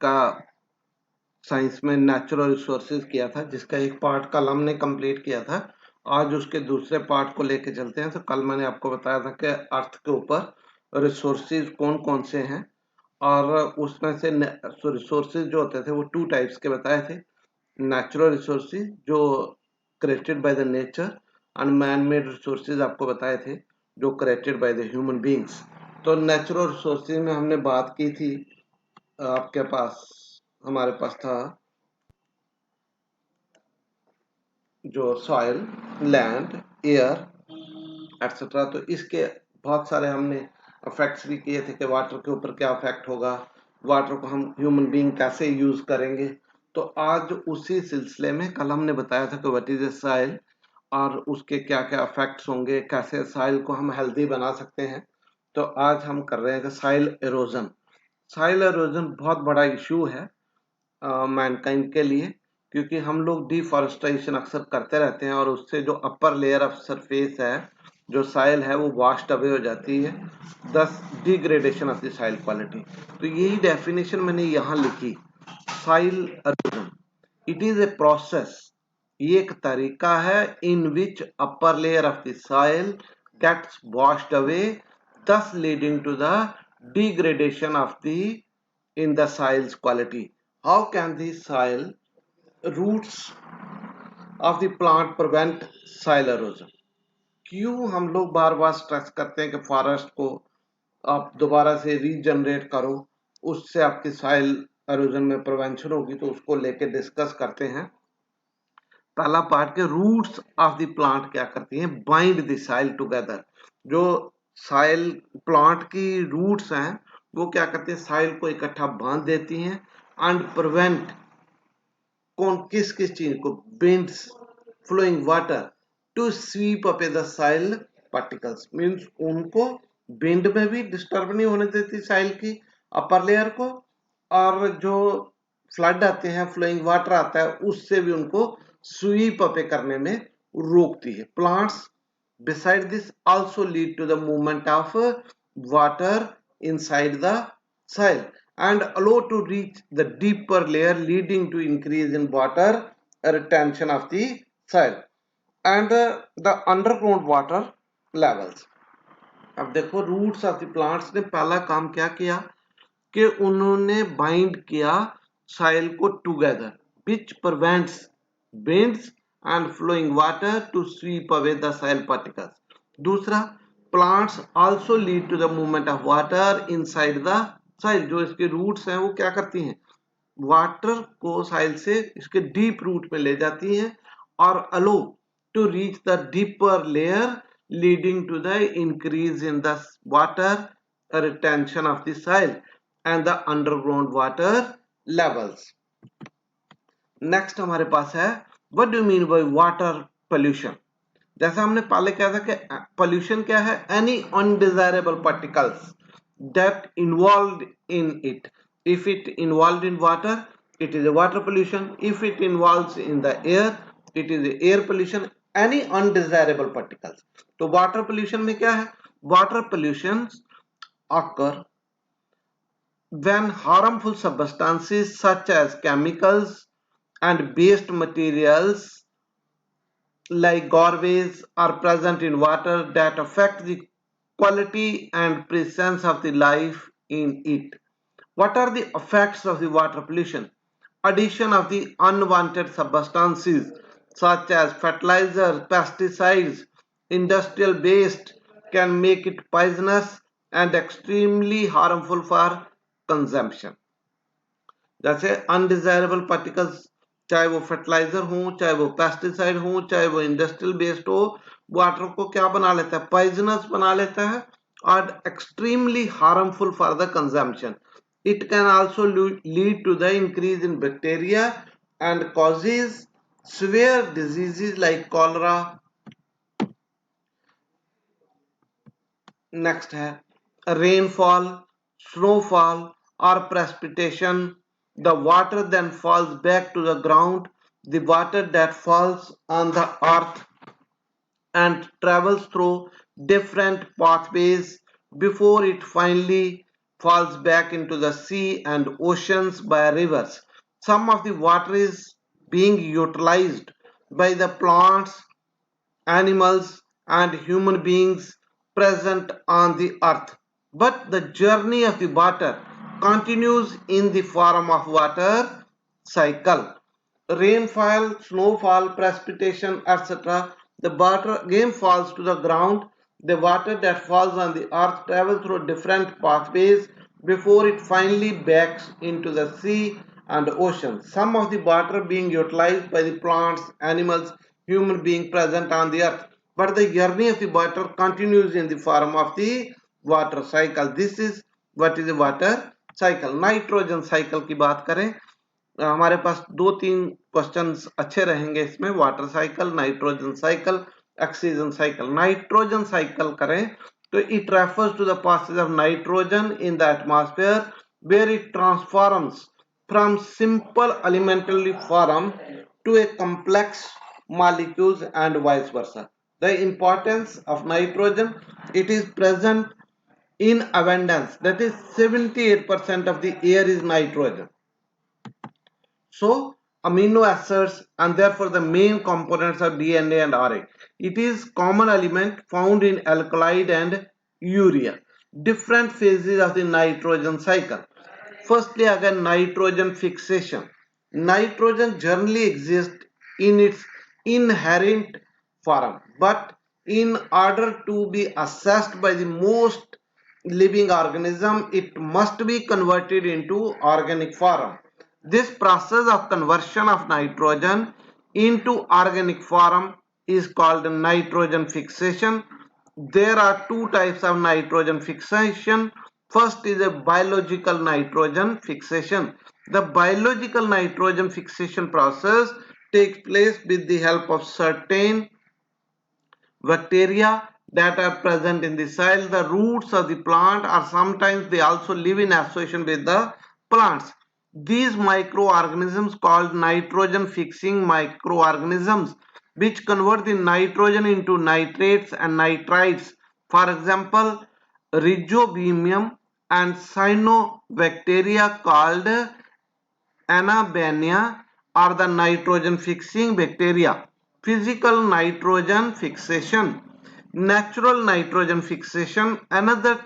का साइंस में natural resources किया था, जिसका एक पार्ट कल हमने कंप्लीट किया था। आज उसके दूसरे पार्ट को लेके चलते हैं। तो कल मैंने आपको बताया था कि अर्थ के ऊपर रिसोर्सेज कौन कौन से हैं, और उसमें से रिसोर्सेज जो होते थे वो 2 टाइप्स के बताए थे। नेचुरल रिसोर्सेज जो created by the nature, and man made resources आपको बताए थे जो created by the human beings. तो नेचुरल रिसोर्सेज में हमने बात की थी, आपके पास हमारे पास था जो सॉइल, लैंड, एयर एक्सेट्रा। तो इसके बहुत सारे हमने इफेक्ट्स भी किए थे कि वाटर के ऊपर क्या इफेक्ट होगा, वाटर को हम ह्यूमन बीइंग कैसे यूज करेंगे। तो आज उसी सिलसिले में कल हमने बताया था कि व्हाट इज ए सॉइल और उसके क्या क्या इफेक्ट्स होंगे, कैसे सॉइल को हम हेल्दी बना सकते हैं। तो आज हम कर रहे हैं कि सॉइल एरोजन। सॉइल एरोजन बहुत बड़ा इशू है मैनकाइंड के लिए, क्योंकि हम लोग डिफॉरेस्टेशन अक्सर करते रहते हैं और उससे जो अपर लेयर ऑफ सरफेस है, जो सॉइल है, वो वॉश्ड अवे हो जाती है, thus degradation of the soil quality. तो यही डेफिनेशन मैंने यहाँ लिखी, soil erosion. It is a process, ये एक तरीका है in which upper layer of the soil gets washed away, thus leading to the degradation of the in the soil's quality. How can the soil roots of the plant prevent soil erosion? क्यों हम लोग बार बार stress करते हैं कि forest को आप दोबारा से रीजनरेट करो, उससे आपकी सॉइल एरोजन में प्रिवेंशन होगी। तो उसको लेके डिस्कस करते हैं। पहला पार्ट के रूट्स ऑफ द प्लांट क्या करती हैं, बाइंड द सॉइल टुगेदर। जो सॉइल प्लांट की रूट्स हैं वो क्या करती हैं, सॉइल को इकट्ठा बांध देती हैं एंड प्रिवेंट कौन किस किस चीज को, winds flowing water to sweep up the soil particles. Means उनको बिंड में भी डिस्टर्ब नहीं होने देती सॉइल की अपर लेयर को, और जो फ्लड आते हैं, फ्लोइंग वाटर आता है, उससे भी उनको स्वीप अप करने में रोकती है। Plants beside this also lead to the movement of water inside the soil and allow to reach the deeper layer, leading to increase in water retention of the soil and the underground water levels. अब देखो roots of the plants ने पहला काम क्या किया कि उन्होंने bind किया सॉइल को together, which prevents winds and flowing water to sweep away the soil particles. दूसरा, plants also lead to the movement of water inside the soil. जो इसके रूट्स हैं वो क्या करती हैं, वाटर को सॉइल से इसके डीप रूट में ले जाती हैं और allow to reach the deeper layer, leading to the increase in the water retention of the soil and the underground water levels. Next हमारे पास है what do you mean by water pollution? जैसा हमने पहले कहा था कि pollution क्या है, any undesirable particles that involved in it. If it involved in water, it is a water pollution. If it involves in the air, it is air pollution. Any undesirable particles. तो water pollution में क्या है, water pollutions occur when harmful substances such as chemicals and waste materials like garbage are present in water that affect the quality and presence of the life in it. What are the effects of the water pollution? Addition of the unwanted substances such as fertilizers, pesticides, industrial waste can make it poisonous and extremely harmful for consumption. जैसे undesirable particles, चाहे वो fertiliser हो, चाहे वो pesticide हो, चाहे वो industrial waste हो, वाटर को क्या बना लेता है, पॉइजनस बना लेता है और extremely harmful for the consumption. It can also lead to the increase in bacteria and causes severe diseases like cholera. Next है rainfall, snowfall or precipitation. The water then falls back to the ground. The water that falls on the earth and travels through different pathways before it finally falls back into the sea and oceans by rivers. Some of the water is being utilized by the plants, animals, and human beings present on the earth. But the journey of the water continues in the form of water cycle. Rainfall, snowfall, precipitation, etc. The water again falls to the ground. The water that falls on the earth travels through different pathways before it finally backs into the sea and the ocean. Some of the water being utilized by the plants, animals, human being present on the earth. But the journey of the water continues in the form of the water cycle. This is what is the water cycle. Nitrogen cycle की बात करें, हमारे पास दो तीन questions अच्छे रहेंगे इसमें. Water cycle, nitrogen cycle, oxygen cycle. Nitrogen cycle करें तो it refers to the passage of nitrogen in the atmosphere where it transforms from simple elementary form to a complex molecules and vice versa. The importance of nitrogen, it is present in abundance, that is 78% of the air is nitrogen. So amino acids and therefore the main components of DNA and RNA. It is common element found in alkaloid and urea. Different phases of the nitrogen cycle. Firstly, again nitrogen fixation. Nitrogen generally exists in its inherent form, but in order to be assessed by the most living organism, it must be converted into organic form. This process of conversion of nitrogen into organic form is called nitrogen fixation. There are two types of nitrogen fixation. First is a biological nitrogen fixation. The biological nitrogen fixation process takes place with the help of certain bacteria that are present in the soil, the roots of the plant, or sometimes they also live in association with the plants. These microorganisms called nitrogen fixing microorganisms which convert the nitrogen into nitrates and nitrites. For example, rhizobinium and cyanobacteria called Anabaena are the nitrogen fixing bacteria. Physical nitrogen fixation, natural nitrogen fixation. Another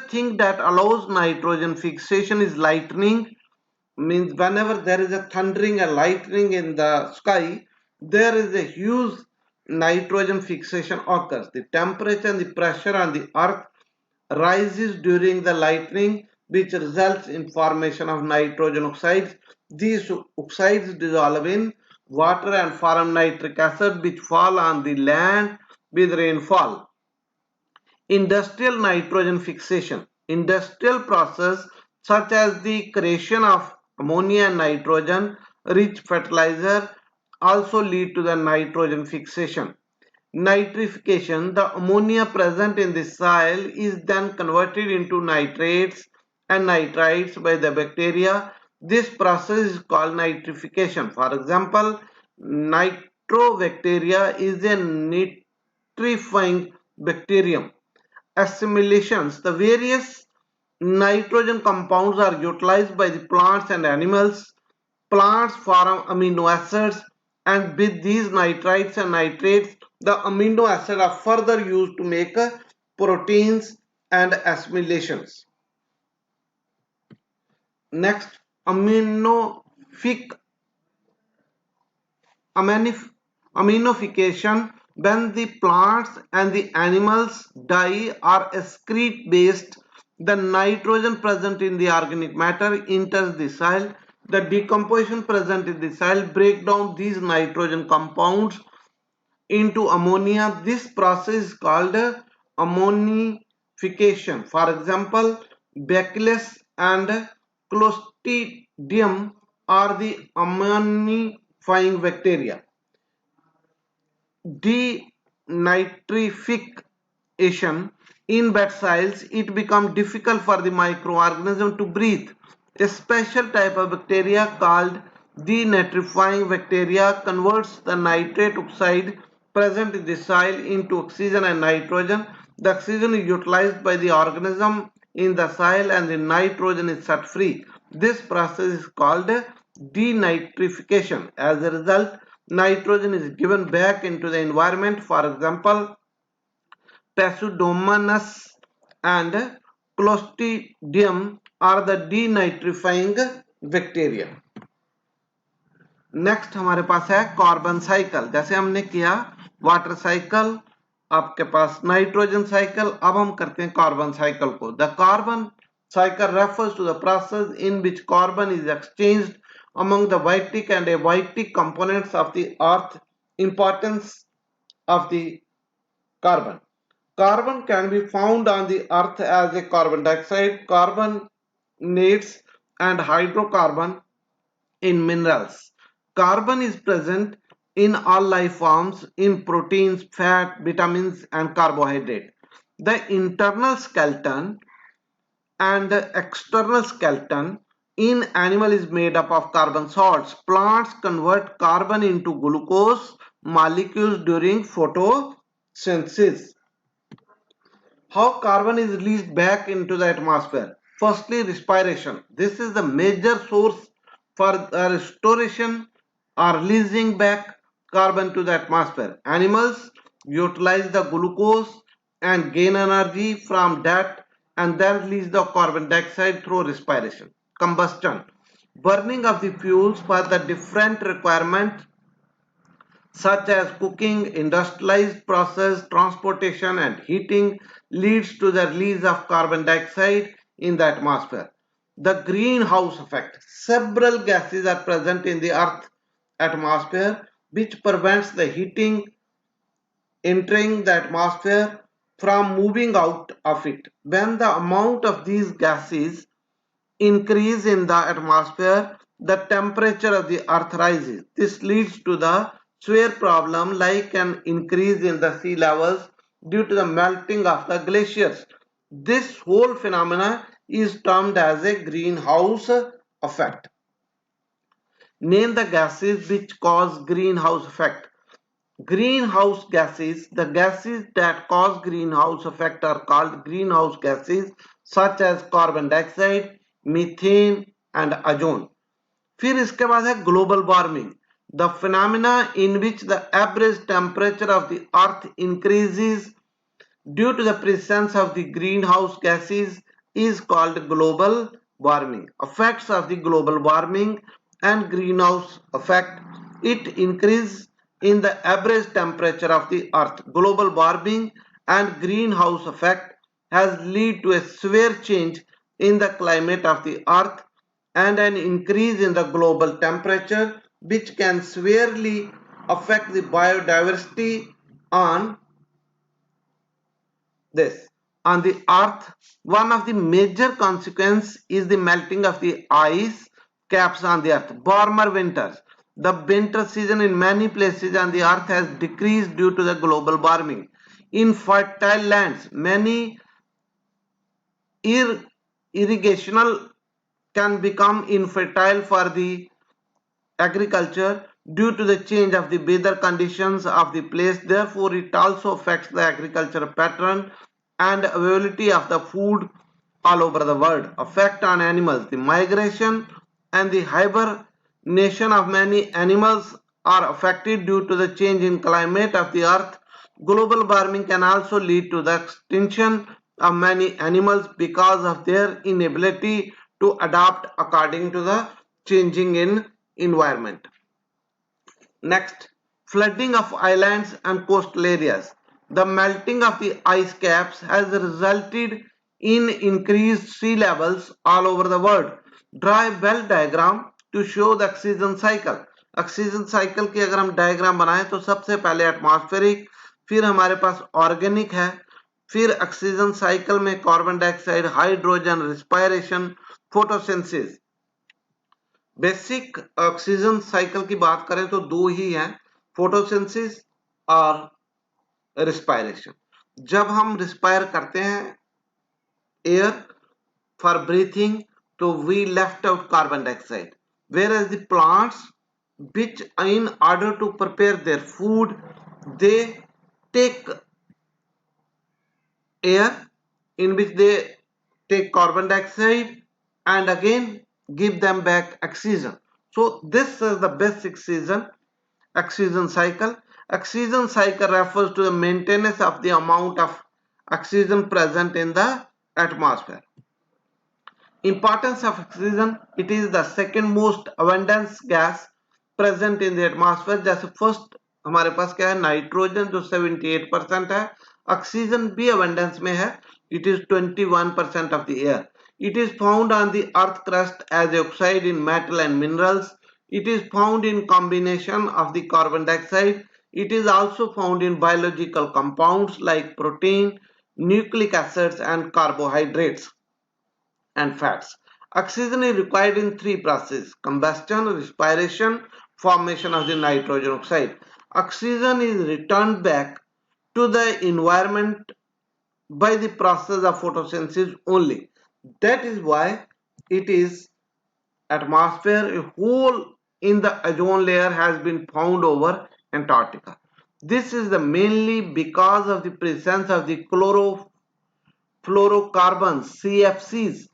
thing that allows nitrogen fixation is lightning. Means whenever there is a thundering and lightning in the sky, there is a huge nitrogen fixation occurs. The temperature and the pressure on the earth rises during the lightning, which results in formation of nitrogen oxides. These oxides dissolve in water and form nitric acid, which fall on the land with rainfall. Industrial nitrogen fixation. Industrial process such as the creation of ammonia and nitrogen rich fertilizer also lead to the nitrogen fixation. Nitrification. The ammonia present in the soil is then converted into nitrates and nitrites by the bacteria. This process is called nitrification. For example, nitrobacteria is a nitrifying bacterium. Assimilations. The various nitrogen compounds are utilized by the plants and animals. Plants form amino acids, and with these nitrites and nitrates, the amino acids are further used to make proteins and assimilations. Next, aminofic aminification. When the plants and the animals die or excrete waste, the nitrogen present in the organic matter enters the soil. The decomposition present in the soil break down these nitrogen compounds into ammonia. This process is called ammonification. For example, Bacillus and Clostridium are the ammonifying bacteria. Denitrification. In wet soils, it becomes difficult for the microorganism to breathe. A special type of bacteria called denitrifying bacteria converts the nitrate oxide present in the soil into oxygen and nitrogen. The oxygen is utilized by the organism in the soil and the nitrogen is set free. This process is called denitrification. As a result, nitrogen is given back into the environment. For example, Pseudomonas and Clostridium are the denitrifying bacteria. Next हमारे पास है carbon cycle. जैसे हमने किया water cycle, आपके पास nitrogen cycle, अब हम करते हैं कार्बन साइकिल को. The carbon cycle refers to the process in which carbon is exchanged among the vitic and avitic components of the earth. Importance of the carbon. Carbon can be found on the earth as a carbon dioxide, carbonates and hydrocarbon in minerals. Carbon is present in all life forms, in proteins, fat, vitamins and carbohydrate. The internal skeleton and the external skeleton in animal is made up of carbon salts. Plants convert carbon into glucose molecules during photosynthesis. How carbon is released back into the atmosphere? Firstly, respiration. This is the major source for the restoration or releasing back carbon to the atmosphere. Animals utilize the glucose and gain energy from that and then release the carbon dioxide through respiration. Combustion. Burning of the fuels for the different requirements such as cooking, industrialized process, transportation and heating leads to the release of carbon dioxide in the atmosphere. The greenhouse effect. Several gases are present in the Earth atmosphere which prevents the heating entering the atmosphere from moving out of it. When the amount of these gases increase in the atmosphere, the temperature of the earth rises. This leads to the severe problem like an increase in the sea levels due to the melting of the glaciers. This whole phenomena is termed as a greenhouse effect. Name the gases which cause greenhouse effect. Greenhouse gases, the gases that cause greenhouse effect are called greenhouse gases such as carbon dioxide, methane and ozone. फिर इसके बाद है global warming, the phenomena in which the average temperature of the earth increases due to the presence of the greenhouse gases is called global warming. Effects of the global warming and greenhouse effect. It increase in the average temperature of the earth. Global warming and greenhouse effect has led to a severe change in the climate of the earth and an increase in the global temperature which can severely affect the biodiversity on this. On the earth, one of the major consequences is the melting of the ice caps on the earth. Warmer winters. The winter season in many places on the earth has decreased due to the global warming. In fertile lands, many irrigational can become infertile for the agriculture due to the change of the weather conditions of the place. Therefore, it also affects the agricultural pattern and availability of the food all over the world. Effect on animals. The migration and the hibernation of many animals are affected due to the change in climate of the earth. Global warming can also lead to the extinction of many animals because of their inability to adapt according to the changing in environment. Next, flooding of islands and coastal areas. The melting of the ice caps has resulted in increased sea levels all over the world. Draw a well diagram to show the oxygen cycle. Oxygen cycle की अगर हम diagram बनाएं तो सबसे पहले atmospheric, फिर हमारे पास organic है, फिर ऑक्सीजन साइकिल में carbon dioxide, hydrogen, respiration, photosynthesis. Basic oxygen cycle की बात करें तो दो ही हैं, फोटोसिंथेसिस और रिस्पायरेशन. जब हम रिस्पायर करते हैं एयर फॉर ब्रीथिंग तो we left out carbon dioxide, whereas the plants which in order to prepare their food they take air in which they take carbon dioxide and again give them back oxygen. So this is the basic oxygen cycle. Oxygen cycle refers to the maintenance of the amount of oxygen present in the atmosphere. Importance of oxygen, it is the second most abundant gas present in the atmosphere. जैसे first हमारे पास क्या है, nitrogen जो 78% है, oxygen भी abundance में है, it is 21% of the air. It is found on the earth crust as oxide in metal and minerals. It is found in combination of the carbon dioxide. It is also found in biological compounds like protein, nucleic acids and carbohydrates and fats. Oxygen is required in three processes: combustion, respiration, formation of the nitrogen oxide. Oxygen is returned back to the environment by the process of photosynthesis only. That is why it is atmosphere, a hole in the ozone layer has been found over Antarctica. This is the mainly because of the presence of the chlorofluorocarbons CFCs.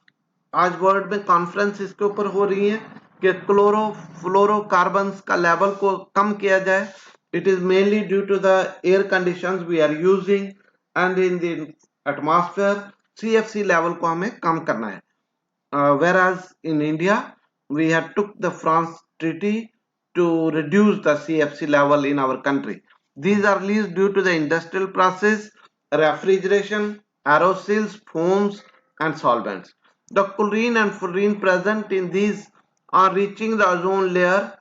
आज world में conference इसके ऊपर हो रही है कि chlorofluorocarbons का level को कम किया जाए. It is mainly due to the air conditions we are using and in the atmosphere. CFC level को हमें कम करना है. whereas in India we had took the France treaty to reduce the CFC level in our country. These are released due to the industrial process, refrigeration, aerosols, foams and solvents. The chlorine and fluorine present in these are reaching the ozone layer,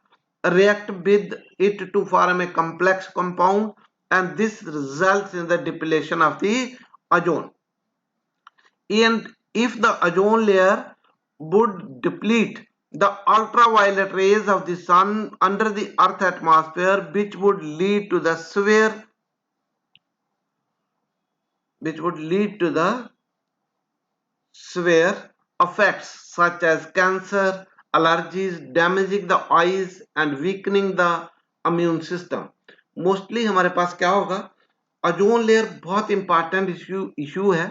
react with it to form a complex compound, and this results in the depletion of the ozone. And if the ozone layer would deplete, the ultraviolet rays of the sun under the earth atmosphere, which would lead to the severe effects such as cancer, allergies, damaging the eyes and weakening the immune system. Mostly हमारे पास क्या होगा, ozone layer बहुत important issue है,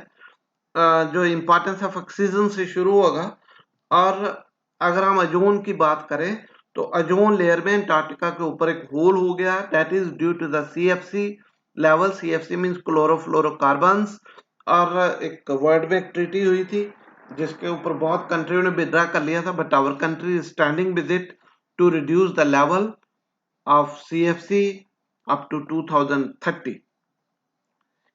जो importance of oxygen से शुरू होगा. और अगर हम ओजोन की बात करें तो ओजोन लेयर में अंटार्कटिका के ऊपर एक होल हो गया. That is due to the CFC level. CFC means chlorofluorocarbons. और एक वर्ल्ड में एक ट्रीटी हुई थी जिसके ऊपर बहुत कंट्रियों ने विड्रा कर लिया था, but our country is standing with it to reduce the level of CFC up to 2030.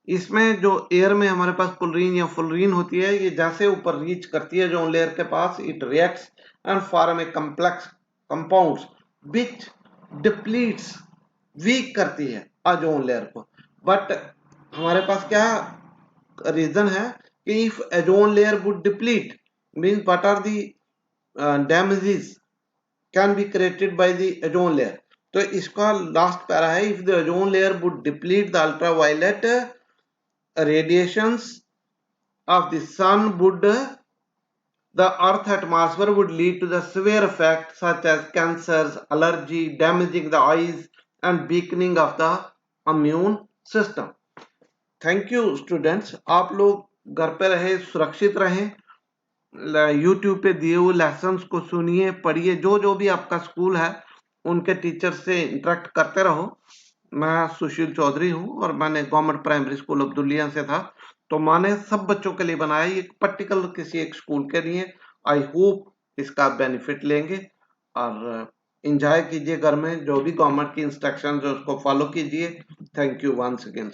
इसमें जो एयर में हमारे पास क्लोरीन या फ्लोरीन होती है, ये जैसे ऊपर रीच करती है ओजोन लेयर के पास, it reacts and form a complex compounds which depletes, weak करती है ओजोन लेयर को. बट हमारे पास क्या रीजन है कि if ozone layer would deplete means what are the damages can be created by the ozone layer. तो इसका last para है, if the ozone layer would deplete the ultraviolet radiations of the sun would, the earth atmosphere would lead to the severe effects such as cancers, allergy, damaging the eyes and weakening of the immune system. Thank you students. आप लोग घर पे रहे, सुरक्षित रहें, YouTube पे दिए हुए लेसन्स को सुनिए, पढ़िए. जो भी आपका स्कूल है उनके टीचर से इंटरेक्ट करते रहो. मैं सुशील चौधरी हूं और मैंने गवर्नमेंट प्राइमरी स्कूल अब्दुलिया से था, तो मैंने सब बच्चों के लिए बनाया, ये पर्टिकुलर किसी एक स्कूल के लिए. आई होप इसका बेनिफिट लेंगे और एंजॉय कीजिए घर में. जो भी गवर्नमेंट की इंस्ट्रक्शंस है उसको फॉलो कीजिए. Thank you once again.